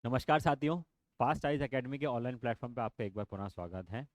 नमस्कार साथियों। Fast eyes academy के ऑनलाइन प्लेटफॉर्म पे आपका एक बार पुनः स्वागत है।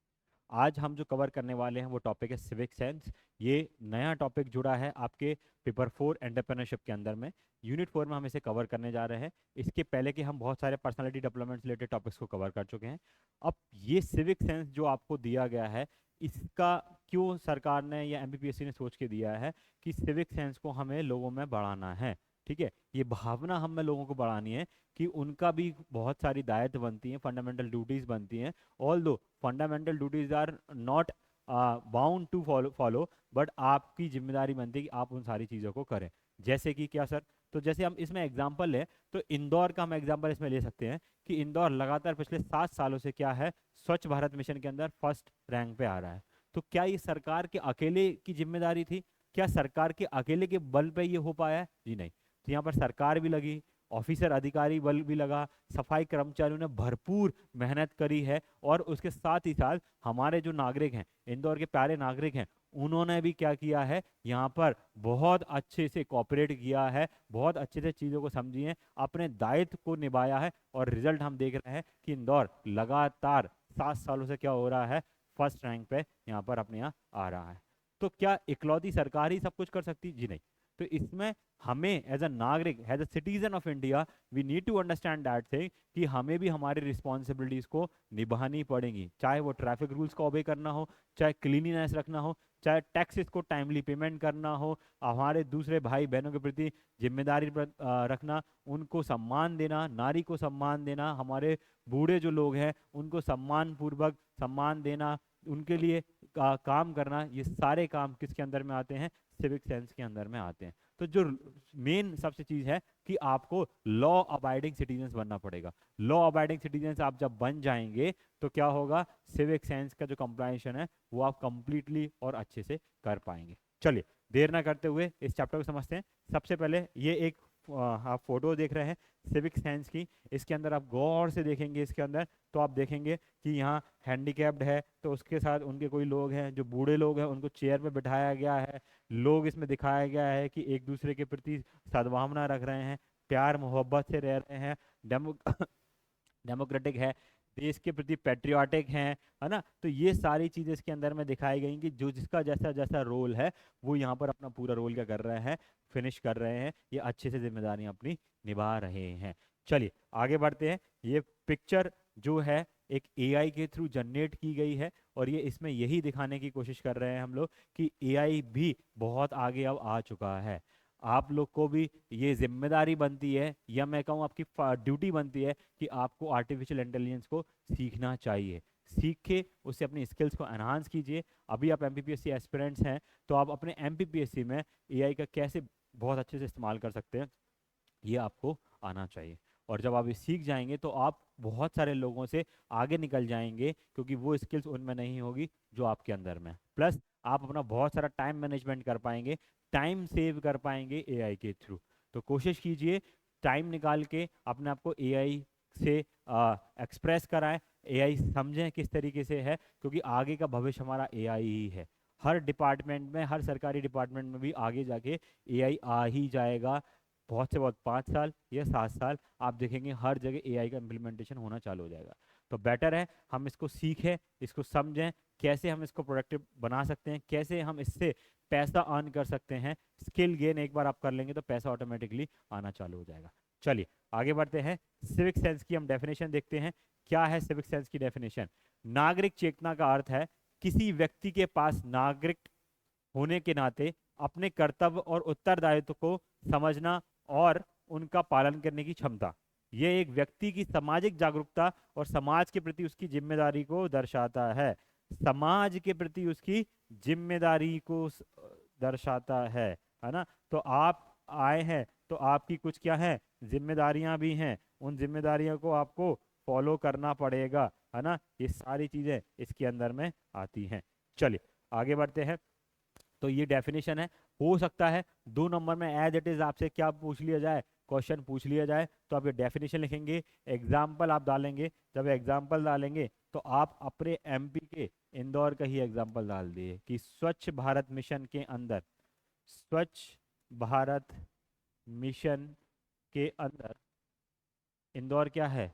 आज हम जो कवर करने वाले हैं वो टॉपिक है सिविक सेंस। ये नया टॉपिक जुड़ा है आपके पेपर 4 एंटरप्रेन्योरशिप के अंदर में। यूनिट 4 में हम इसे कवर करने जा रहे हैं। इसके पहले कि हम बहुत सारे पर्सनालिटी डेवलपमेंट रिलेटेड टॉपिक्स को कवर कर चुके हैं। अब ये सिविक सेंस जो आपको दिया गया है, इसका क्यों सरकार ने या एमपीपीएससी ने सोच के दिया है कि सिविक सेंस को हमें लोगों में बढ़ाना है। ठीक है, ये भावना हमें लोगों को बढ़ानी है कि उनका भी बहुत सारी दायित्व बनती हैं, फंडामेंटल ड्यूटीज बनती हैं। Although fundamental duties are not bound to follow, but आपकी जिम्मेदारी बनती है कि आप उन सारी चीज़ों को करें। जैसे कि क्या सर? तो जैसे हम इसमें एग्जाम्पल है, तो इंदौर का हम एग्जाम्पल इसमें ले सकते हैं कि इंदौर लगातार पिछले 7 सालों से क्या है, स्वच्छ भारत मिशन के अंदर फर्स्ट रैंक पे आ रहा है। तो क्या ये सरकार के अकेले की जिम्मेदारी थी? क्या सरकार के अकेले के बल पे ये हो पाया है? जी नहीं। तो यहाँ पर सरकार भी लगी, ऑफिसर अधिकारी बल भी लगा, सफाई कर्मचारियों ने भरपूर मेहनत करी है, और उसके साथ ही साथ हमारे जो नागरिक हैं, इंदौर के प्यारे नागरिक हैं, उन्होंने भी क्या किया है, यहाँ पर बहुत अच्छे से कोऑपरेट किया है, बहुत अच्छे से चीज़ों को समझी है, अपने दायित्व को निभाया है। और रिजल्ट हम देख रहे हैं कि इंदौर लगातार 7 सालों से क्या हो रहा है, फर्स्ट रैंक पे यहाँ पर अपने यहाँ आ रहा है। तो क्या इकलौती सरकार ही सब कुछ कर सकती? जी नहीं। तो इसमें हमें एज अ नागरिक, as a citizen of India, we need to understand that thing कि हमें भी हमारी रिस्पॉन्सिबिलिटीज को निभानी पड़ेंगी, चाहे वो ट्रैफिक रूल्स को ओबे करना हो, चाहे क्लीनिनेस रखना हो, चाहे टैक्सेस को टाइमली पेमेंट करना हो, हमारे दूसरे भाई बहनों के प्रति जिम्मेदारी रखना, उनको सम्मान देना, नारी को सम्मान देना, हमारे बूढ़े जो लोग हैं उनको सम्मान पूर्वक सम्मान देना, उनके लिए काम करना, ये सारे काम किसके अंदर में आते हैं? सिविक सेंस के अंदर में आते हैं। तो जो मेन सबसे चीज है कि आपको लॉ अबाइडिंग सिटीजन्स बनना पड़ेगा। लॉ अबाइडिंग सिटीजन्स आप जब बन जाएंगे तो क्या होगा, सिविक सेंस का जो कंप्लाइंशन है वो आप कंप्लीटली और अच्छे से कर पाएंगे। चलिए, देर ना करते हुए इस चैप्टर को समझते हैं। सबसे पहले ये एक आप फोटो देख रहे हैं सिविक सेंस की। इसके अंदर आप गौर से देखेंगे, इसके अंदर तो आप देखेंगे कि यहाँ हैंडीकैप्ड है, तो उसके साथ उनके कोई लोग हैं जो बूढ़े लोग हैं, उनको चेयर पे बिठाया गया है। लोग इसमें दिखाया गया है कि एक दूसरे के प्रति सद्भावना रख रहे हैं, प्यार मोहब्बत से रह रहे हैं, डेमो डेमोक्रेटिक है, देश के प्रति पैट्रियाटिक हैं, है ना। तो ये सारी चीज़ें इसके अंदर में दिखाई गई कि जो जिसका जैसा जैसा रोल है वो यहाँ पर अपना पूरा रोल क्या कर रहे हैं, फिनिश कर रहे हैं, ये अच्छे से जिम्मेदारियां अपनी निभा रहे हैं। चलिए आगे बढ़ते हैं। ये पिक्चर जो है एक एआई के थ्रू जनरेट की गई है, और ये इसमें यही दिखाने की कोशिश कर रहे हैं हम लोग कि एआई भी बहुत आगे अब आ चुका है। आप लोग को भी ये जिम्मेदारी बनती है, या मैं कहूँ आपकी ड्यूटी बनती है कि आपको आर्टिफिशियल इंटेलिजेंस को सीखना चाहिए। सीख के उससे अपनी स्किल्स को एनहांस कीजिए। अभी आप एमपीपीएससी एस्पिरेंट्स हैं, तो आप अपने एमपीपीएससी में एआई का कैसे बहुत अच्छे से इस्तेमाल कर सकते हैं, ये आपको आना चाहिए। और जब आप ये सीख जाएंगे तो आप बहुत सारे लोगों से आगे निकल जाएंगे, क्योंकि वो स्किल्स उनमें नहीं होगी जो आपके अंदर में है। प्लस आप अपना बहुत सारा टाइम मैनेजमेंट कर पाएंगे, टाइम सेव कर पाएंगे एआई के थ्रू। तो कोशिश कीजिए टाइम निकाल के अपने आप को एआई से एक्सप्रेस कराएं, एआई समझें किस तरीके से है, क्योंकि आगे का भविष्य हमारा एआई ही है। हर डिपार्टमेंट में, हर सरकारी डिपार्टमेंट में भी आगे जाके एआई आ ही जाएगा। बहुत से बहुत 5 साल या 7 साल आप देखेंगे हर जगह एआई का इम्प्लीमेंटेशन होना चालू हो जाएगा। तो बेटर है हम इसको सीखें, इसको समझें, कैसे हम इसको प्रोडक्टिव बना सकते हैं, कैसे हम इससे पैसा अर्न कर सकते हैं। स्किल गेन एक बार आप कर लेंगे तो पैसा ऑटोमेटिकली आना चालू हो जाएगा। चलिए आगे बढ़ते हैं। सिविक सेंस की हम डेफिनेशन देखते हैं। क्या है सिविक सेंस की डेफिनेशन? नागरिक चेतना का अर्थ है किसी व्यक्ति के पास नागरिक होने के नाते अपने कर्तव्य और उत्तरदायित्व को समझना और उनका पालन करने की क्षमता। यह एक व्यक्ति की सामाजिक जागरूकता और समाज के प्रति उसकी जिम्मेदारी को दर्शाता है। समाज के प्रति उसकी जिम्मेदारी को दर्शाता है ना। तो आप आए हैं तो आपकी कुछ क्या है, जिम्मेदारियां भी हैं, उन जिम्मेदारियों को आपको फॉलो करना पड़ेगा, है ना। ये सारी चीजें इसके अंदर में आती हैं। चलिए आगे बढ़ते हैं। तो ये डेफिनेशन है। हो सकता है 2 नंबर में एज इट इज आपसे क्या पूछ लिया जाए, क्वेश्चन पूछ लिया जाए, तो आप ये डेफिनेशन लिखेंगे, एग्जाम्पल आप डालेंगे। जब एग्जाम्पल डालेंगे तो आप अपने एमपी के इंदौर का ही एग्जाम्पल डाल दिए कि स्वच्छ भारत मिशन के अंदर, स्वच्छ भारत मिशन के अंदर इंदौर क्या है,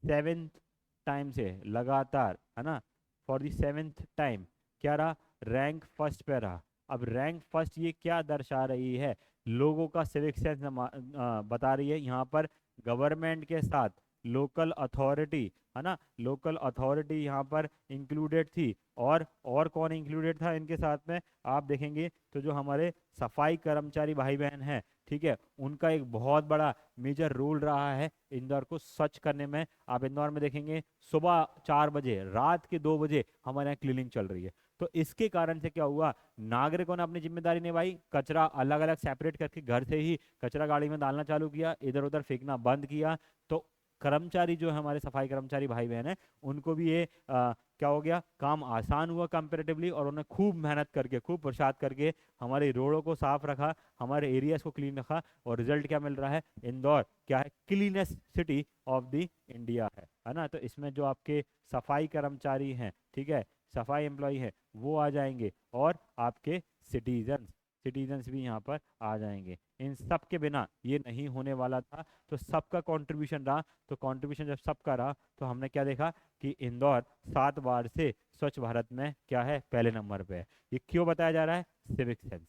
7th टाइम से लगातार, है ना, फॉर द 7th टाइम क्या रहा, रैंक फर्स्ट पे रहा। अब रैंक फर्स्ट ये क्या दर्शा रही है, लोगों का सिविक सेंस बता रही है। यहाँ पर गवर्नमेंट के साथ लोकल अथॉरिटी, है ना, लोकल अथॉरिटी यहाँ पर इंक्लूडेड थी। और कौन इंक्लूडेड था इनके साथ में, आप देखेंगे तो जो हमारे सफाई कर्मचारी भाई बहन हैं, ठीक है, उनका एक बहुत बड़ा मेजर रोल रहा है इंदौर को स्वच्छ करने में। आप इंदौर में देखेंगे सुबह 4 बजे, रात के 2 बजे हमारे यहाँ क्लीनिंग चल रही है। तो इसके कारण से क्या हुआ, नागरिकों ने अपनी जिम्मेदारी निभाई, कचरा अलग अलग सेपरेट करके घर से ही कचरा गाड़ी में डालना चालू किया, इधर उधर फेंकना बंद किया। तो कर्मचारी जो है हमारे सफाई कर्मचारी भाई बहन है, उनको भी ये क्या हो गया, काम आसान हुआ कंपेरेटिवली, और उन्होंने खूब मेहनत करके, खूब पुरुषार्थ करके हमारे रोडों को साफ रखा, हमारे एरियाज को क्लीन रखा। और रिजल्ट क्या मिल रहा है, इंदौर क्या है, cleanest city of the India है ना। तो इसमें जो आपके सफाई कर्मचारी हैं, ठीक है, सफाई एम्प्लॉय हैं, वो आ जाएंगे, और आपके सिटीजन्स सिटीजन्स भी यहाँ पर आ जाएंगे। इन सब के बिना ये नहीं होने वाला था। तो सबका कंट्रीब्यूशन रहा। तो कंट्रीब्यूशन जब सबका रहा, तो हमने क्या देखा कि इंदौर 7 बार से स्वच्छ भारत में क्या है, पहले नंबर पे है। ये क्यों बताया जा रहा है, सिविक सेंस।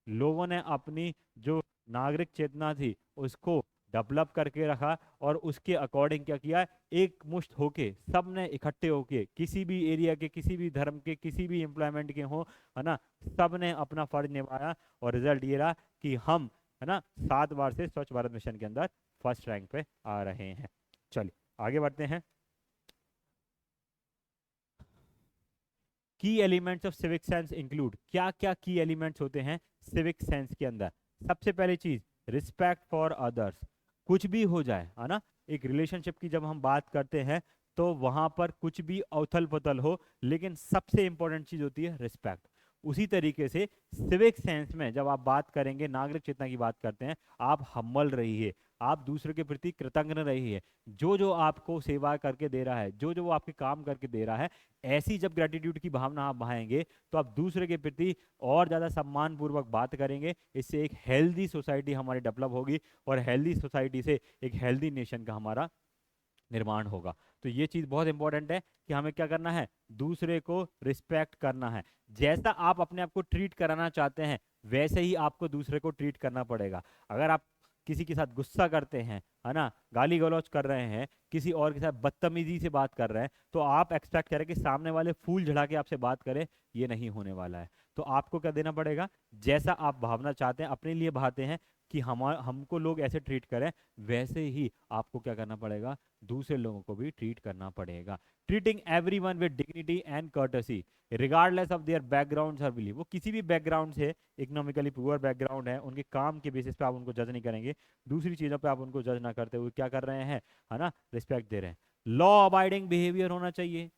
लोगों ने अपनी जो नागरिक चेतना थी उसको डेवलप करके रखा, और उसके अकॉर्डिंग क्या किया, एक मुश्त होके, सब ने इकट्ठे होके, किसी भी एरिया के, किसी भी धर्म के, किसी भी एम्प्लॉयमेंट के हो, है ना, सब ने अपना फर्ज निभाया। और रिजल्ट ये रहा कि हम, है ना, 7 बार से स्वच्छ भारत मिशन के अंदर फर्स्ट रैंक पे आ रहे हैं। चलिए आगे बढ़ते हैं। की elements of civic sense include, क्या क्या की एलिमेंट्स होते हैं सिविक सेंस के अंदर। सबसे पहली चीज, रिस्पेक्ट फॉर अदर्स। कुछ भी हो जाए, है ना, एक रिलेशनशिप की जब हम बात करते हैं, तो वहां पर कुछ भी उथल पुथल हो, लेकिन सबसे इंपॉर्टेंट चीज होती है रिस्पेक्ट। उसी तरीके से सिविक सेंस में जब आप बात करेंगे, नागरिक चेतना की बात करते हैं, आप हम्बल रहिए, आप दूसरे के प्रति कृतज्ञ रहिए। जो जो आपको सेवा करके दे रहा है, जो जो वो आपके काम करके दे रहा है, ऐसी जब ग्रेटिट्यूड की भावना आप बहाएंगे, तो आप दूसरे के प्रति और ज़्यादा सम्मान पूर्वक बात करेंगे। इससे एक हेल्दी सोसाइटी हमारी डेवलप होगी, और हेल्दी सोसाइटी से एक हेल्दी नेशन का हमारा निर्माण होगा। तो ये चीज़ बहुत इंपॉर्टेंट है कि हमें क्या करना है, दूसरे को रिस्पेक्ट करना है। जैसा आप अपने आप को ट्रीट कराना चाहते हैं, वैसे ही आपको दूसरे को ट्रीट करना पड़ेगा। अगर आप किसी के साथ गुस्सा करते हैं, है ना, गाली गलौज कर रहे हैं, किसी और के साथ बदतमीजी से बात कर रहे हैं, तो आप एक्सपेक्ट करें कि सामने वाले फूल झड़ा के आपसे बात करें, ये नहीं होने वाला है। तो आपको क्या देना पड़ेगा, जैसा आप भावना चाहते हैं, अपने लिए भाते हैं कि हमको लोग ऐसे ट्रीट करें, वैसे ही आपको क्या करना पड़ेगा, दूसरे लोगों को भी ट्रीट करना पड़ेगा। Treating everyone with dignity and courtesy regardless of their backgrounds और बिलीफ। वो किसी भी बैकग्राउंड से, इकोनॉमिकली पुअर बैकग्राउंड है, उनके काम के बेसिस पे आप उनको जज नहीं करेंगे, दूसरी चीज़ों पे आप उनको जज ना करते हुए क्या कर रहे हैं, है ना, रिस्पेक्ट दे रहे हैं। लॉ अबाइडिंग बिहेवियर होना चाहिए,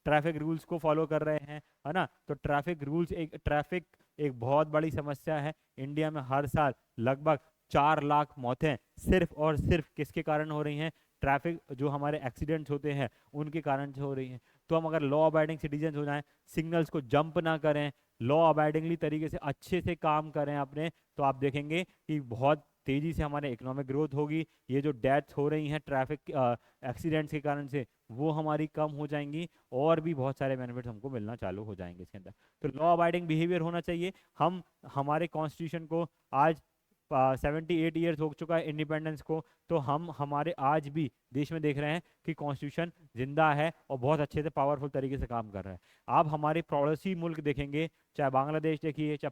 ट्रैफिक रूल्स को फॉलो कर रहे हैं, है ना। तो ट्रैफिक एक बहुत बड़ी समस्या है। इंडिया में हर साल लगभग 4 लाख मौतें सिर्फ और सिर्फ किसके कारण हो रही हैं, ट्रैफिक जो हमारे एक्सीडेंट्स होते हैं उनके कारण से हो रही हैं। तो हम अगर लॉ अबाइडिंग सिटीजन हो जाएं, सिग्नल्स को जंप ना करें, लॉ अबाइडिंगली तरीके से अच्छे से काम करें अपने, तो आप देखेंगे कि बहुत तेजी से हमारे इकोनॉमिक ग्रोथ होगी। ये जो डेथ्स हो रही हैं ट्रैफिक एक्सीडेंट्स के कारण से, वो हमारी कम हो जाएंगी, और भी बहुत सारे बेनिफिट्स हमको मिलना चालू हो जाएंगे इसके अंदर। तो लॉ अबाइडिंग बिहेवियर होना चाहिए। हम हमारे कॉन्स्टिट्यूशन को आज 78 ईयर्स हो चुका है इंडिपेंडेंस को, तो हम हमारे आज भी देश में देख रहे हैं कि कॉन्स्टिट्यूशन जिंदा है और बहुत अच्छे से पावरफुल तरीके से काम कर रहा है। आप हमारे पड़ोसी मुल्क देखेंगे, चाहे बांग्लादेश देखिए, चाहे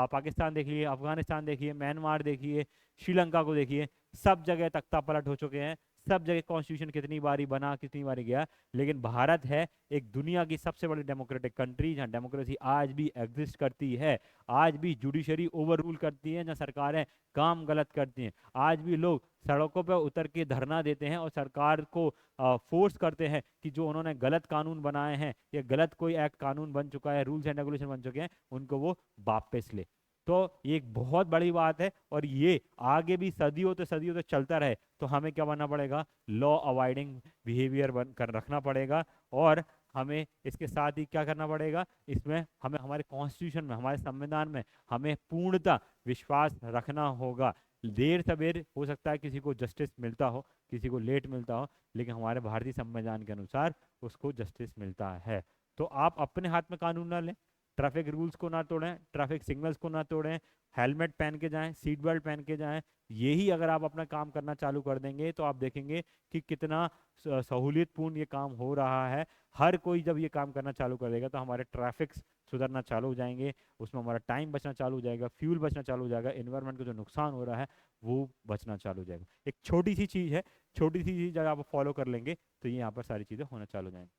पाकिस्तान देखिए, अफगानिस्तान देखिए, म्यांमार देखिए, श्रीलंका को देखिए, सब जगह तख्ता पलट हो चुके हैं, सब जगह कॉन्स्टिट्यूशन कितनी बारी बना, कितनी बारी गया। लेकिन भारत है एक दुनिया की सबसे बड़ी डेमोक्रेटिक कंट्री, जहाँ डेमोक्रेसी आज भी एग्जिस्ट करती है, आज भी जुडिशरी ओवर रूल करती है, जहाँ सरकारें काम गलत करती हैं, आज भी लोग सड़कों पर उतर के धरना देते हैं और सरकार को फोर्स करते हैं कि जो उन्होंने गलत कानून बनाए हैं या गलत कोई एक्ट कानून बन चुका है, रूल्स एंड रेगुलेशन बन चुके हैं, उनको वो वापस ले। तो ये एक बहुत बड़ी बात है, और ये आगे भी सदियों तो सदियों तक चलता रहे, तो हमें क्या बनना पड़ेगा, लॉ अवॉइडिंग बिहेवियर बन कर रखना पड़ेगा। और हमें इसके साथ ही क्या करना पड़ेगा, इसमें हमें हमारे कॉन्स्टिट्यूशन में, हमारे संविधान में हमें पूर्णतः विश्वास रखना होगा। देर सवेर हो सकता है किसी को जस्टिस मिलता हो, किसी को लेट मिलता हो, लेकिन हमारे भारतीय संविधान के अनुसार उसको जस्टिस मिलता है। तो आप अपने हाथ में कानून ना लें, ट्रैफिक रूल्स को ना तोड़ें, ट्रैफिक सिग्नल्स को ना तोड़ें, हेलमेट पहन के जाएं, सीट बेल्ट पहन के जाएं। यही अगर आप अपना काम करना चालू कर देंगे तो आप देखेंगे कि कितना सहूलियतपूर्ण ये काम हो रहा है। हर कोई जब ये काम करना चालू कर देगा तो हमारे ट्रैफिक सुधरना चालू हो जाएंगे, उसमें हमारा टाइम बचना चालू हो जाएगा, फ्यूल बचना चालू हो जाएगा, एनवायरनमेंट को जो नुकसान हो रहा है वो बचना चालू हो जाएगा। एक छोटी सी चीज़ है, छोटी सी चीज़ अगर आप फॉलो कर लेंगे तो ये यहाँ पर सारी चीज़ें होना चालू हो जाएंगी।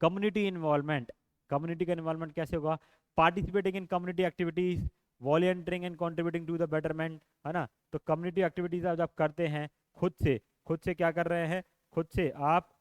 कम्युनिटी इन्वॉल्वमेंट, कम्युनिटी का इन्वॉल्वमेंट कैसे होगा? Participating in community activities, volunteering and contributing to the betterment, है ना। तो कम्युनिटी एक्टिविटीज आप जब करते हैं खुद से क्या कर रहे हैं, खुद से आप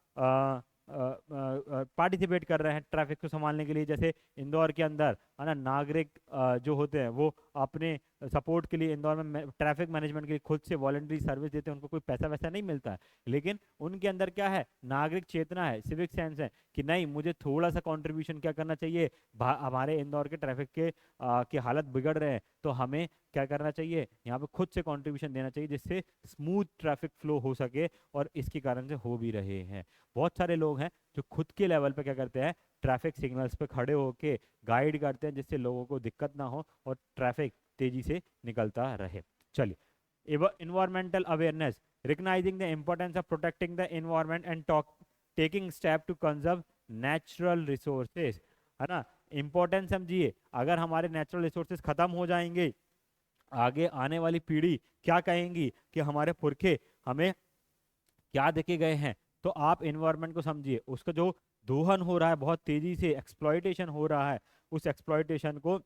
पार्टिसिपेट कर रहे हैं ट्रैफिक को संभालने के लिए। जैसे इंदौर के अंदर, है ना, नागरिक जो होते हैं वो अपने सपोर्ट के लिए इंदौर में ट्रैफिक मैनेजमेंट के लिए खुद से वॉलंटरी सर्विस देते हैं। उनको कोई पैसा वैसा नहीं मिलता है, लेकिन उनके अंदर क्या है, नागरिक चेतना है, सिविक सेंस है कि नहीं, मुझे थोड़ा सा कंट्रीब्यूशन क्या करना चाहिए। हमारे इंदौर के ट्रैफिक के की हालत बिगड़ रहे हैं तो हमें क्या करना चाहिए, यहाँ पे खुद से कंट्रीब्यूशन देना चाहिए जिससे स्मूथ ट्रैफिक फ्लो हो सके, और इसके कारण से हो भी रहे हैं। बहुत सारे लोग हैं जो खुद के लेवल पे क्या करते हैं, ट्रैफिक सिग्नल्स पे खड़े होके गाइड करते हैं जिससे लोगों को दिक्कत ना हो और ट्रैफिक तेजी से निकलता रहे। चलिए, environmental awareness, recognising the importance of protecting the environment and taking step to conserve natural resources, है ना। इंपॉर्टेंस समझिए, अगर हमारे नेचुरल रिसोर्सेज खत्म हो जाएंगे, आगे आने वाली पीढ़ी क्या कहेंगी कि हमारे पुरखे हमें क्या देके गए हैं। तो आप इन्वायरमेंट को समझिए, उसका जो दोहन हो रहा है, बहुत तेजी से एक्सप्लॉयटेशन हो रहा है, उस एक्सप्लॉयटेशन को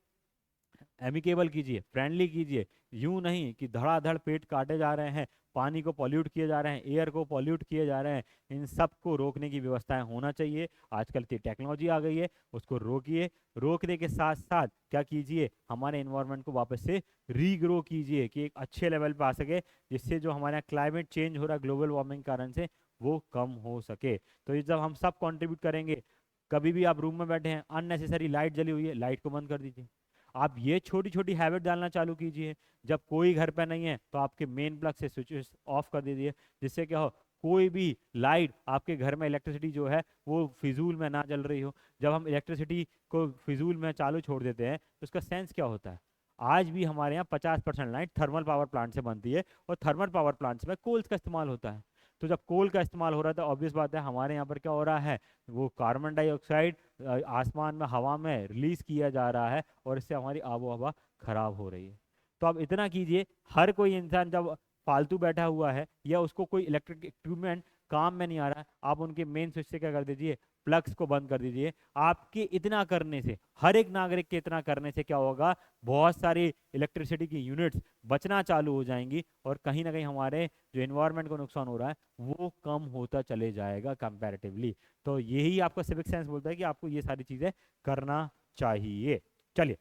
एमिकेबल कीजिए, फ्रेंडली कीजिए। यूं नहीं कि धड़ाधड़ पेट काटे जा रहे हैं, पानी को पॉल्यूट किए जा रहे हैं, एयर को पॉल्यूट किए जा रहे हैं। इन सब को रोकने की व्यवस्थाएं होना चाहिए। आजकल की टेक्नोलॉजी आ गई है, उसको रोकिए। रोकने के साथ साथ क्या कीजिए, हमारे इन्वायरमेंट को वापस से रीग्रो कीजिए कि एक अच्छे लेवल पे आ सके, जिससे जो हमारे यहाँ क्लाइमेट चेंज हो रहा है ग्लोबल वार्मिंग के कारण से, वो कम हो सके। तो ये जब हम सब कंट्रीब्यूट करेंगे, कभी भी आप रूम में बैठे हैं, अननेसेसरी लाइट जली हुई है, लाइट को बंद कर दीजिए। आप ये छोटी छोटी हैबिट डालना चालू कीजिए। जब कोई घर पे नहीं है तो आपके मेन प्लग से स्विच ऑफ कर दीजिए, जिससे क्या हो, कोई भी लाइट आपके घर में, इलेक्ट्रिसिटी जो है वो फिजूल में ना जल रही हो। जब हम इलेक्ट्रिसिटी को फिजूल में चालू छोड़ देते हैं तो उसका सेंस क्या होता है। आज भी हमारे यहाँ 50% लाइट थर्मल पावर प्लांट से बनती है, और थर्मल पावर प्लांट्स में कोल्स का इस्तेमाल होता है। तो जब कोल का इस्तेमाल हो रहा है तो ऑब्वियस बात है हमारे यहाँ पर क्या हो रहा है, वो कार्बन डाइऑक्साइड आसमान में, हवा में रिलीज किया जा रहा है, और इससे हमारी आबो हवा खराब हो रही है। तो आप इतना कीजिए, हर कोई इंसान जब फालतू बैठा हुआ है या उसको कोई इलेक्ट्रिक इक्विपमेंट काम में नहीं आ रहा है, आप उनके मेन स्विच से क्या कर दीजिए, प्लग्स को बंद कर दीजिए। आपके इतना करने से, हर एक नागरिक के इतना करने से क्या होगा, बहुत सारी इलेक्ट्रिसिटी की यूनिट्स बचना चालू हो जाएंगी, और कहीं ना कहीं हमारे जो इन्वायरमेंट को नुकसान हो रहा है वो कम होता चले जाएगा कंपैरेटिवली। तो यही आपका सिविक सेंस बोलता है कि आपको ये सारी चीजें करना चाहिए। चलिए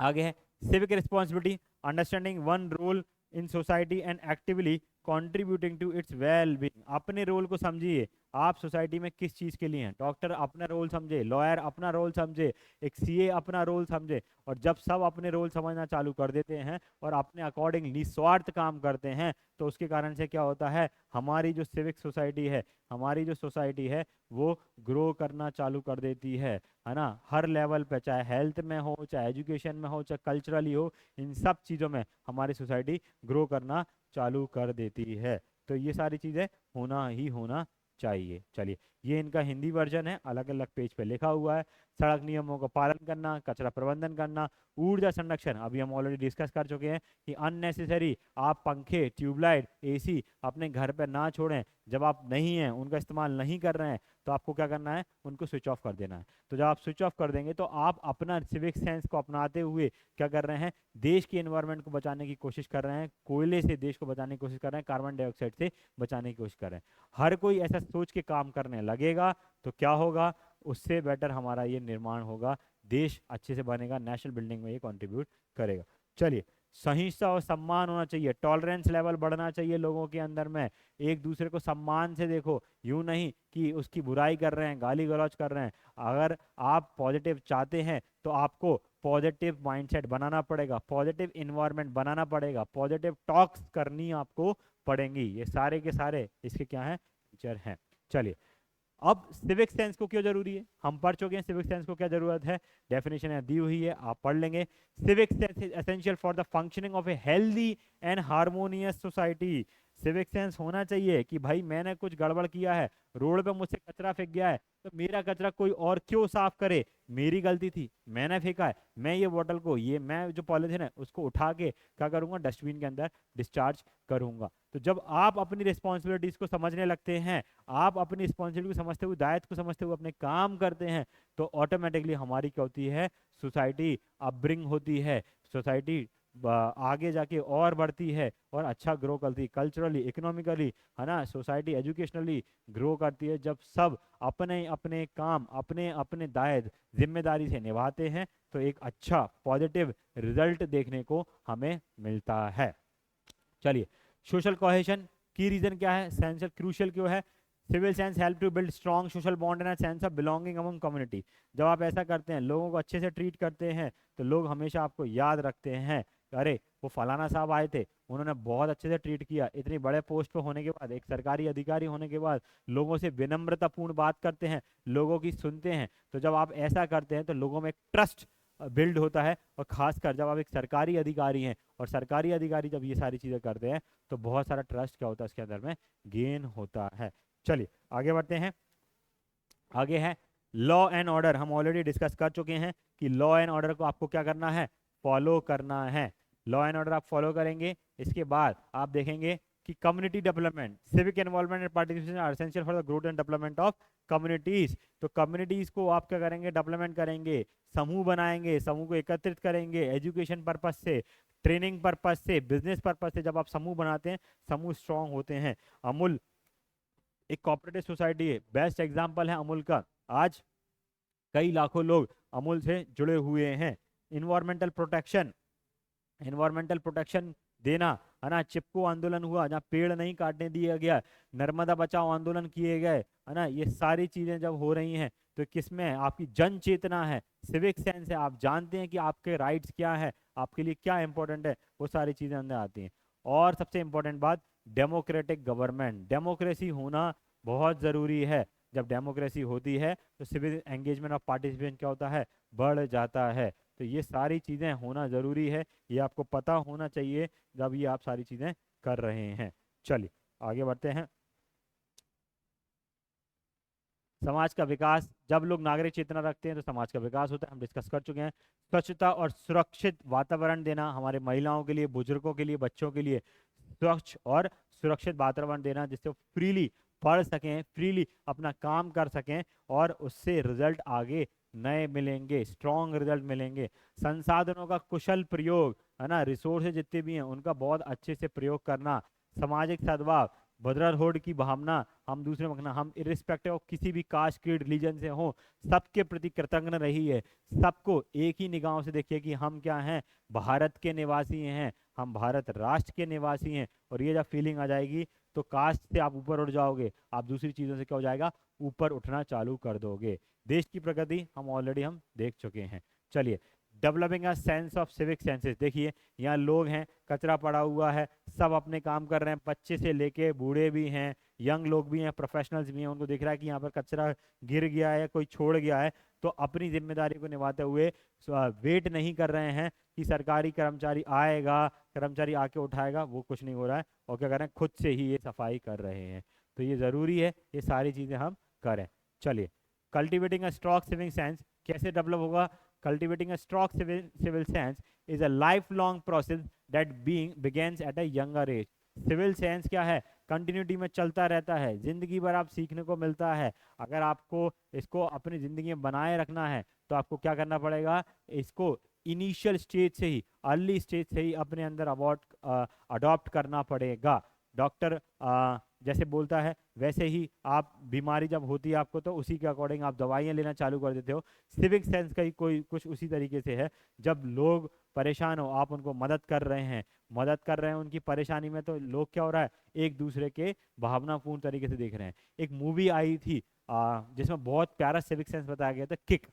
आगे है civic responsibility, understanding one role in society and actively contributing to its well being. अपने रोल को समझिए, आप सोसाइटी में किस चीज़ के लिए हैं। डॉक्टर अपना रोल समझे, लॉयर अपना रोल समझे, एक सीए अपना रोल समझे। और जब सब अपने रोल समझना चालू कर देते हैं और अपने अकॉर्डिंग निस्वार्थ काम करते हैं, तो उसके कारण से क्या होता है, हमारी जो सिविक सोसाइटी है, हमारी जो सोसाइटी है वो ग्रो करना चालू कर देती है ना। हर लेवल पे, चाहे हेल्थ में हो, चाहे एजुकेशन में हो, चाहे कल्चरली हो, इन सब चीज़ों में हमारी सोसाइटी ग्रो करना चालू कर देती है। तो ये सारी चीज़ें होना ही होना चाहिए। चलिए, ये इनका हिंदी वर्जन है, अलग अलग पेज पे लिखा हुआ है। सड़क नियमों का पालन करना, कचरा प्रबंधन करना, ऊर्जा संरक्षण, अभी हम ऑलरेडी डिस्कस कर चुके हैं कि अननेसेसरी आप पंखे, ट्यूबलाइट, एसी अपने घर पे ना छोड़ें। जब आप नहीं हैं, उनका इस्तेमाल नहीं कर रहे हैं, तो आपको क्या करना है, उनको स्विच ऑफ कर देना है। तो जब आप स्विच ऑफ कर देंगे तो आप अपना सिविक सेंस को अपनाते हुए क्या कर रहे हैं, देश के एनवायरनमेंट को बचाने की कोशिश कर रहे हैं, कोयले से देश को बचाने की कोशिश कर रहे हैं, कार्बन डाइऑक्साइड से बचाने की कोशिश कर रहे हैं। हर कोई ऐसा सोच के काम करने लगेगा तो क्या होगा, उससे बेटर हमारा ये निर्माण होगा, देश अच्छे से बनेगा, नेशनल बिल्डिंग में ये कंट्रीब्यूट करेगा। चलिए, सहिष्णुता और सम्मान होना चाहिए, टॉलरेंस लेवल बढ़ना चाहिए लोगों के अंदर में। एक दूसरे को सम्मान से देखो, यूं नहीं कि उसकी बुराई कर रहे हैं, गाली गलौज कर रहे हैं। अगर आप पॉजिटिव चाहते हैं तो आपको पॉजिटिव माइंडसेट बनाना पड़ेगा, पॉजिटिव इन्वायरमेंट बनाना पड़ेगा, पॉजिटिव टॉक्स करनी आपको पड़ेंगी। ये सारे के सारे इसके क्या है, फीचर हैं। चलिए, अब सिविक सेंस को क्यों जरूरी है, हम पढ़ चुके हैं सिविक सेंस को क्या जरूरत है, डेफिनेशन है दी हुई है, आप पढ़ लेंगे। Civic sense is essential for the functioning of a healthy and harmonious society. Civic sense होना चाहिए कि भाई मैंने कुछ गड़बड़ किया है, रोड पे मुझसे कचरा फेंक गया है, तो मेरा कचरा कोई और क्यों साफ करे, मेरी गलती थी, मैंने फेंका है, मैं ये बोतल को, ये मैं जो पॉलिथीन है उसको उठा के क्या करूंगा, डस्टबिन के अंदर डिस्चार्ज करूंगा। तो जब आप अपनी रिस्पॉन्सिबिलिटीज को समझने लगते हैं, आप अपनी रिस्पॉन्सिबिलिटी को समझते हुए, दायित्व को समझते हुए अपने काम करते हैं, तो ऑटोमेटिकली हमारी क्या होती है, सोसाइटी अपब्रिंग होती है, सोसाइटी आगे जाके और बढ़ती है और अच्छा ग्रो करती है, कल्चरली, इकोनॉमिकली, है ना, सोसाइटी एजुकेशनली ग्रो करती है। जब सब अपने अपने काम, अपने अपने दायित्व जिम्मेदारी से निभाते हैं, तो एक अच्छा पॉजिटिव रिजल्ट देखने को हमें मिलता है। चलिए, सोशल कोहेशन की रीजन क्या है, सेंस क्रूशियल क्यों है, civil sense help to build strong social bond and sense of belonging among community. जब आप ऐसा करते हैं, लोगों को अच्छे से ट्रीट करते हैं, तो लोग हमेशा आपको याद रखते हैं, अरे वो फलाना साहब आए थे, उन्होंने बहुत अच्छे से ट्रीट किया। इतनी बड़े पोस्ट पे होने के बाद, एक सरकारी अधिकारी होने के बाद, लोगों से विनम्रतापूर्ण बात करते हैं, लोगों की सुनते हैं। तो जब आप ऐसा करते हैं तो लोगों में ट्रस्ट बिल्ड होता है, और खासकर जब आप एक सरकारी अधिकारी हैं, और सरकारी अधिकारी जब ये सारी चीज़ें करते हैं, तो बहुत सारा ट्रस्ट क्या होता है उसके अंदर में गेन होता है। चलिए आगे बढ़ते हैं। आगे है लॉ एंड ऑर्डर। हम ऑलरेडी डिस्कस कर चुके हैं कि लॉ एंड ऑर्डर को आपको क्या करना है, फॉलो करना है। लॉ एंड ऑर्डर आप फॉलो करेंगे, इसके बाद आप देखेंगे कि community development, civic involvement and participation are essential for the growth and development of communities. तो कम्युनिटीज को आप क्या करेंगे, डेवलपमेंट करेंगे, समूह बनाएंगे, समूह को एकत्रित करेंगे, एजुकेशन पर्पज से, ट्रेनिंग पर्पज से, बिजनेस पर्पज से। जब आप समूह बनाते हैं, समूह स्ट्रांग होते हैं। अमूल एक कोऑपरेटिव सोसाइटी है, बेस्ट एग्जांपल है अमूल का। आज कई लाखों लोग अमूल से जुड़े हुए हैं। इन्वायरमेंटल प्रोटेक्शन, इन्वायरमेंटल प्रोटेक्शन देना, है ना, चिपको आंदोलन हुआ जहाँ पेड़ नहीं काटने दिया गया, नर्मदा बचाओ आंदोलन किए गए, है ना, ये सारी चीजें जब हो रही हैं, तो किसमें आपकी जन चेतना है, सिविक सेंस है, आप जानते हैं कि आपके राइट्स क्या है, आपके लिए क्या इंपॉर्टेंट है, वो सारी चीजें अंदर आती हैं। और सबसे इंपॉर्टेंट बात, डेमोक्रेटिक गवर्नमेंट, डेमोक्रेसी होना बहुत ज़रूरी है। जब डेमोक्रेसी होती है तो सिविल एंगेजमेंट और पार्टिसिपेशन क्या होता है, बढ़ जाता है। तो ये सारी चीज़ें होना ज़रूरी है, ये आपको पता होना चाहिए जब ये आप सारी चीज़ें कर रहे हैं। चलिए आगे बढ़ते हैं। समाज का विकास, जब लोग नागरिक चेतना रखते हैं तो समाज का विकास होता है, हम डिस्कस कर चुके हैं। स्वच्छता और सुरक्षित वातावरण देना, हमारे महिलाओं के लिए, बुजुर्गों के लिए, बच्चों के लिए स्वच्छ और सुरक्षित वातावरण देना, जिससे वो फ्रीली पढ़ सकें, फ्रीली अपना काम कर सकें, और उससे रिजल्ट आगे नए मिलेंगे, स्ट्रॉन्ग रिजल्ट मिलेंगे। संसाधनों का कुशल प्रयोग, है ना, रिसोर्सेज जितने भी हैं उनका बहुत अच्छे से प्रयोग करना। सामाजिक सद्भाव, ब्रदरहुड की भावना, हम दूसरे में, हम इरिस्पेक्टिव ऑफ किसी भी कास्ट, क्रीड, रिलीजन से हो, सबके प्रति कृतज्ञ रहिए, सबको एक ही निगाहों से देखिए कि हम क्या हैं, भारत के निवासी हैं, हम भारत राष्ट्र के निवासी हैं। और ये जब फीलिंग आ जाएगी तो कास्ट से आप ऊपर उठ जाओगे, आप दूसरी चीज़ों से क्या हो जाएगा, ऊपर उठना चालू कर दोगे। देश की प्रगति हम ऑलरेडी हम देख चुके हैं। चलिए, developing a sense of civic senses, देखिए यहाँ लोग हैं, कचरा पड़ा हुआ है, सब अपने काम कर रहे हैं, बच्चे से लेके बूढ़े भी हैं, यंग लोग भी हैं, प्रोफेशनल्स भी हैं, उनको दिख रहा है कि यहाँ पर कचरा गिर गया है, कोई छोड़ गया है, तो अपनी जिम्मेदारी को निभाते हुए वेट नहीं कर रहे हैं कि सरकारी कर्मचारी आएगा, कर्मचारी आके उठाएगा, वो कुछ नहीं हो रहा है, और क्या कर रहे हैं, खुद से ही ये सफाई कर रहे हैं। तो ये ज़रूरी है, ये सारी चीज़ें हम करें। चलिए, cultivating a strong civic sense कैसे डेवलप होगा, cultivating a strong civil sense is a lifelong process that begins at a younger age. Civil sense क्या है, कंटिन्यूटी में चलता रहता है, जिंदगी भर आप सीखने को मिलता है। अगर आपको इसको अपनी जिंदगी में बनाए रखना है तो आपको क्या करना पड़ेगा, इसको इनिशियल स्टेज से ही, अर्ली स्टेज से ही अपने अंदर अडॉप्ट करना पड़ेगा। डॉक्टर जैसे बोलता है वैसे ही आप, बीमारी जब होती है आपको तो उसी के अकॉर्डिंग आप दवाइयाँ लेना चालू कर देते हो। सिविक सेंस का ही कोई कुछ उसी तरीके से है, जब लोग परेशान हो आप उनको मदद कर रहे हैं, मदद कर रहे हैं उनकी परेशानी में, तो लोग क्या हो रहा है, एक दूसरे के भावनापूर्ण तरीके से देख रहे हैं। एक मूवी आई थी जिसमें बहुत प्यारा सिविक सेंस बताया गया था, किक,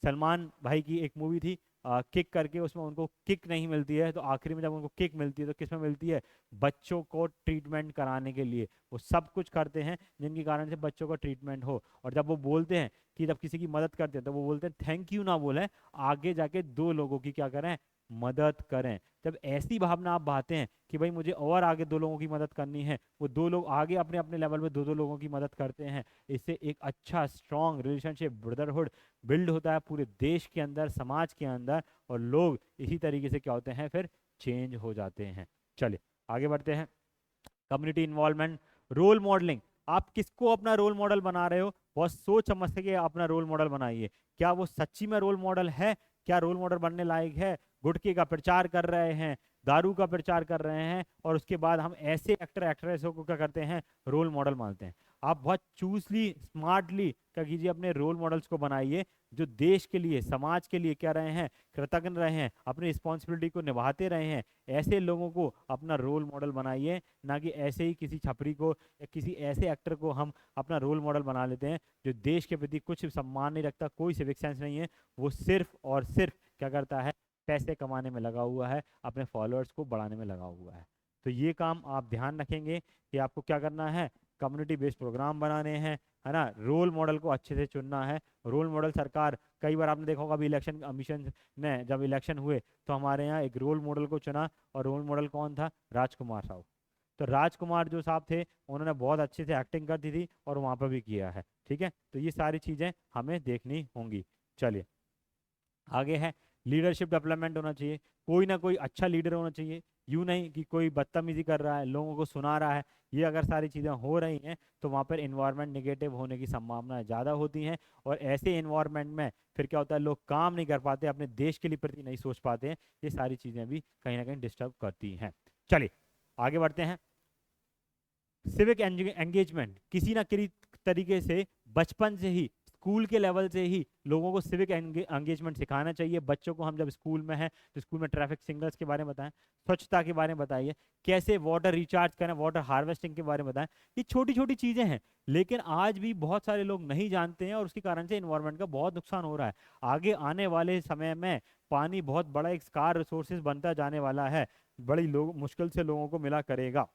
सलमान भाई की एक मूवी थी, किक करके उसमें उनको किक नहीं मिलती है, तो आखिरी में जब उनको किक मिलती है तो किस में मिलती है, बच्चों को ट्रीटमेंट कराने के लिए वो सब कुछ करते हैं जिनके कारण से बच्चों का ट्रीटमेंट हो। और जब वो बोलते हैं कि जब किसी की मदद करते हैं तो वो बोलते हैं थैंक यू ना बोलें, आगे जाके दो लोगों की क्या करें, मदद करें। जब ऐसी भावना आप बहाते हैं कि भाई मुझे और आगे दो लोगों की मदद करनी है, वो दो लोग आगे अपने अपने लेवल पे दो दो लोगों की मदद करते हैं, इससे एक अच्छा स्ट्रॉन्ग रिलेशनशिप, ब्रदरहुड बिल्ड होता है पूरे देश के अंदर, समाज के अंदर, और लोग इसी तरीके से क्या होते हैं, फिर चेंज हो जाते हैं। चलिए आगे बढ़ते हैं। Community involvement, role modelling. आप किसको अपना रोल मॉडल बना रहे हो, बहुत सोच समझ के अपना रोल मॉडल बनाइए। क्या वो सच्ची में रोल मॉडल है, क्या रोल मॉडल बनने लायक है? गुटखे का प्रचार कर रहे हैं, दारू का प्रचार कर रहे हैं, और उसके बाद हम ऐसे एक्टर एक्ट्रेसों को क्या करते हैं, रोल मॉडल मानते हैं। आप बहुत चूसली स्मार्टली क्या कीजिए, अपने रोल मॉडल्स को बनाइए जो देश के लिए, समाज के लिए क्या रहे हैं, कृतज्ञ रहे हैं, अपनी रिस्पॉन्सिबिलिटी को निभाते रहे हैं। ऐसे लोगों को अपना रोल मॉडल बनाइए, ना कि ऐसे ही किसी छपरी को या किसी ऐसे एक्टर को हम अपना रोल मॉडल बना लेते हैं जो देश के प्रति कुछ सम्मान नहीं रखता, कोई सिविक सेंस नहीं है, वो सिर्फ और सिर्फ क्या करता है, पैसे कमाने में लगा हुआ है, अपने फॉलोअर्स को बढ़ाने में लगा हुआ है। तो ये काम आप ध्यान रखेंगे कि आपको क्या करना है, कम्युनिटी बेस्ड प्रोग्राम बनाने हैं, है ना, रोल मॉडल को अच्छे से चुनना है। रोल मॉडल सरकार, कई बार आपने देखा होगा अभी इलेक्शन कमीशन ने जब इलेक्शन हुए तो हमारे यहाँ एक रोल मॉडल को चुना, और रोल मॉडल कौन था, राजकुमार साहब। तो राजकुमार जो साहब थे उन्होंने बहुत अच्छे से एक्टिंग कर दी थी और वहाँ पर भी किया है। ठीक है, तो ये सारी चीज़ें हमें देखनी होंगी। चलिए आगे है, लीडरशिप डेवलपमेंट होना चाहिए, कोई ना कोई अच्छा लीडर होना चाहिए। यूं नहीं कि कोई बदतमीजी कर रहा है, लोगों को सुना रहा है। ये अगर सारी चीज़ें हो रही हैं तो वहाँ पर इन्वायरमेंट निगेटिव होने की संभावनाएं ज़्यादा होती हैं, और ऐसे इन्वायरमेंट में फिर क्या होता है, लोग काम नहीं कर पाते, अपने देश के लिए प्रति नहीं सोच पाते हैं। ये सारी चीज़ें भी कहीं ना कहीं डिस्टर्ब करती हैं। चलिए आगे बढ़ते हैं। सिविक एंगेजमेंट, किसी ना किसी तरीके से बचपन से ही, स्कूल के लेवल से ही लोगों को सिविक एंगेजमेंट सिखाना चाहिए। बच्चों को हम जब स्कूल में हैं तो स्कूल में ट्रैफिक सिग्नल्स के बारे में बताएं, स्वच्छता के बारे में बताइए, कैसे वाटर रिचार्ज करें, वाटर हार्वेस्टिंग के बारे में बताएं। ये छोटी छोटी चीज़ें हैं, लेकिन आज भी बहुत सारे लोग नहीं जानते हैं, और उसके कारण से इन्वायरमेंट का बहुत नुकसान हो रहा है। आगे आने वाले समय में पानी बहुत बड़ा एक स्कार रिसोर्सेज बनता जाने वाला है, बड़ी लोग मुश्किल से लोगों को मिला करेगा।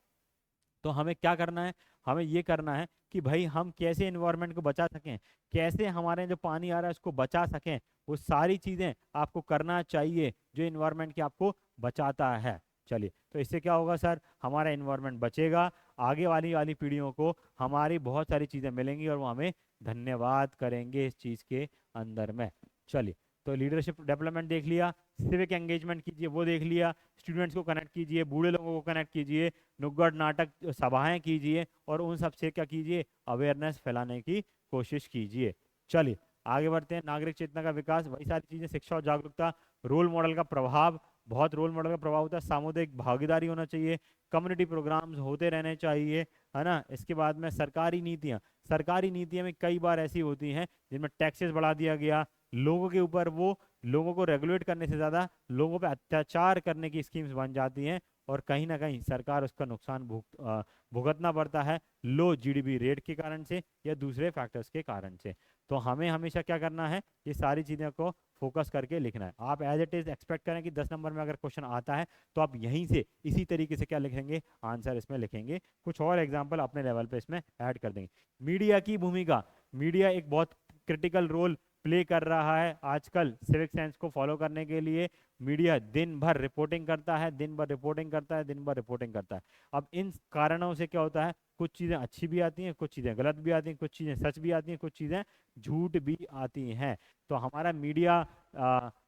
तो हमें क्या करना है, हमें ये करना है कि भाई हम कैसे इन्वायरमेंट को बचा सकें, कैसे हमारे जो पानी आ रहा है उसको बचा सकें, वो सारी चीज़ें आपको करना चाहिए जो इन्वायरमेंट की आपको बचाता है। चलिए, तो इससे क्या होगा सर, हमारा इन्वायरमेंट बचेगा, आगे वाली वाली पीढ़ियों को हमारी बहुत सारी चीज़ें मिलेंगी, और वो हमें धन्यवाद करेंगे इस चीज़ के अंदर में। चलिए, तो लीडरशिप डेवलपमेंट देख लिया, सिविक एंगेजमेंट कीजिए वो देख लिया, स्टूडेंट्स को कनेक्ट कीजिए, बूढ़े लोगों को कनेक्ट कीजिए, नुक्कड़ नाटक सभाएं कीजिए, और उन सब से क्या कीजिए, अवेयरनेस फैलाने की कोशिश कीजिए। चलिए आगे बढ़ते हैं। नागरिक चेतना का विकास, वही सारी चीज़ें, शिक्षा और जागरूकता, रोल मॉडल का प्रभाव, बहुत रोल मॉडल का प्रभाव होता है, सामुदायिक भागीदारी होना चाहिए, कम्युनिटी प्रोग्राम्स होते रहने चाहिए, है ना। इसके बाद में सरकारी नीतियाँ में कई बार ऐसी होती हैं जिनमें टैक्सेस बढ़ा दिया गया लोगों के ऊपर, वो लोगों को रेगुलेट करने से ज़्यादा लोगों पे अत्याचार करने की स्कीम्स बन जाती हैं, और कहीं ना कहीं सरकार उसका नुकसान भुगतना पड़ता है, लो जीडीपी रेट के कारण से या दूसरे फैक्टर्स के कारण से। तो हमें हमेशा क्या करना है, ये सारी चीज़ों को फोकस करके लिखना है। आप एज इट इज एक्सपेक्ट करें कि 10 नंबर में अगर क्वेश्चन आता है तो आप यहीं से इसी तरीके से क्या लिखेंगे, आंसर इसमें लिखेंगे, कुछ और एग्जाम्पल अपने लेवल पे इसमें ऐड कर देंगे। मीडिया की भूमिका, मीडिया एक बहुत क्रिटिकल रोल प्ले कर रहा है आजकल सिविक सेंस को फॉलो करने के लिए। मीडिया दिन भर रिपोर्टिंग करता है, दिन भर रिपोर्टिंग करता है, दिन भर रिपोर्टिंग करता है। अब इन कारणों से क्या होता है, कुछ चीज़ें अच्छी भी आती हैं, कुछ चीज़ें गलत भी आती हैं, कुछ चीज़ें सच भी आती हैं, कुछ चीज़ें झूठ भी आती हैं। तो हमारा मीडिया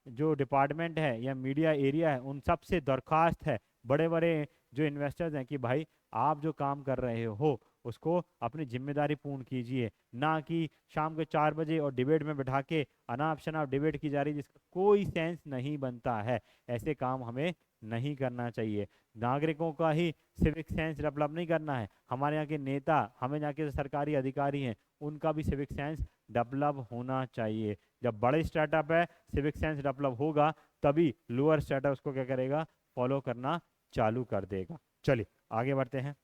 जो डिपार्टमेंट है या मीडिया एरिया है, उन सब से दरख्वास्त है, बड़े बड़े जो इन्वेस्टर्स हैं, कि भाई आप जो काम कर रहे हो उसको अपनी जिम्मेदारी पूर्ण कीजिए, ना कि शाम के 4 बजे और डिबेट में बैठा के अनाप शनाप डिबेट की जा रही जिसका कोई सेंस नहीं बनता है। ऐसे काम हमें नहीं करना चाहिए। नागरिकों का ही सिविक सेंस डेवलप नहीं करना है, हमारे यहाँ के नेता, हमें यहाँ के सरकारी अधिकारी हैं, उनका भी सिविक सेंस डेवलप होना चाहिए। जब बड़े स्टार्टअप है सिविक सेंस डेवलप होगा, तभी लोअर स्टार्टअप उसको क्या करेगा, फॉलो करना चालू कर देगा। चलिए आगे बढ़ते हैं।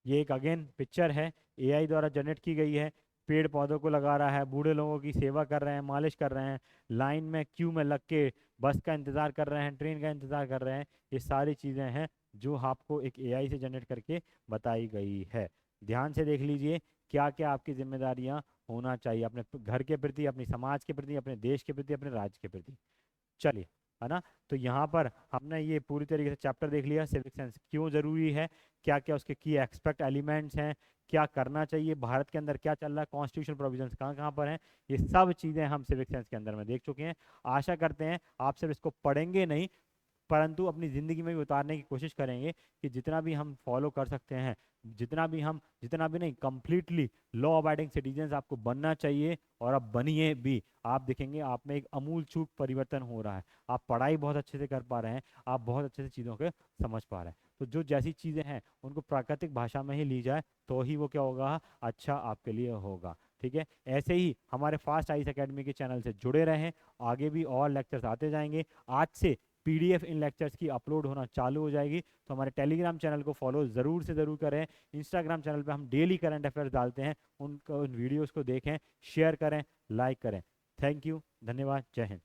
ये एक अगेन पिक्चर है एआई द्वारा जनरेट की गई है। पेड़ पौधों को लगा रहा है, बूढ़े लोगों की सेवा कर रहे हैं, मालिश कर रहे हैं, लाइन में क्यू में लग के बस का इंतज़ार कर रहे हैं, ट्रेन का इंतज़ार कर रहे हैं। ये सारी चीज़ें हैं जो आपको एक एआई से जनरेट करके बताई गई है। ध्यान से देख लीजिए क्या क्या आपकी जिम्मेदारियां होना चाहिए अपने घर के प्रति, अपने समाज के प्रति, अपने देश के प्रति, अपने राज्य के प्रति। चलिए, है ना। तो यहाँ पर हमने ये पूरी तरीके से चैप्टर देख लिया, सिविक सेंस क्यों जरूरी है, क्या क्या उसके की एक्सपेक्ट एलिमेंट्स हैं, क्या करना चाहिए, भारत के अंदर क्या चल रहा है, कॉन्स्टिट्यूशन प्रोविजंस कहाँ कहाँ पर हैं, ये सब चीज़ें हम सिविक सेंस के अंदर में देख चुके हैं। आशा करते हैं आप सिर्फ इसको पढ़ेंगे नहीं परंतु अपनी ज़िंदगी में भी उतारने की कोशिश करेंगे कि जितना भी हम फॉलो कर सकते हैं, जितना भी नहीं, कंप्लीटली लॉ अबाइडिंग सिटीजन्स आपको बनना चाहिए। और अब बनिए भी, आप देखेंगे आप में एक अमूल चूक परिवर्तन हो रहा है। आप पढ़ाई बहुत अच्छे से कर पा रहे हैं, आप बहुत अच्छे से चीज़ों को समझ पा रहे हैं। तो जो जैसी चीज़ें हैं उनको प्राकृतिक भाषा में ही ली जाए तो ही वो क्या होगा, अच्छा आपके लिए होगा। ठीक है, ऐसे ही हमारे फास्ट आईज एकेडमी के चैनल से जुड़े रहें, आगे भी और लेक्चर्स आते जाएंगे। आज से पीडीएफ इन लेक्चर्स की अपलोड होना चालू हो जाएगी, तो हमारे टेलीग्राम चैनल को फॉलो ज़रूर से ज़रूर करें। इंस्टाग्राम चैनल पे हम डेली करंट अफेयर्स डालते हैं, उन वीडियोस को देखें, शेयर करें, लाइक करें। थैंक यू, धन्यवाद, जय हिंद।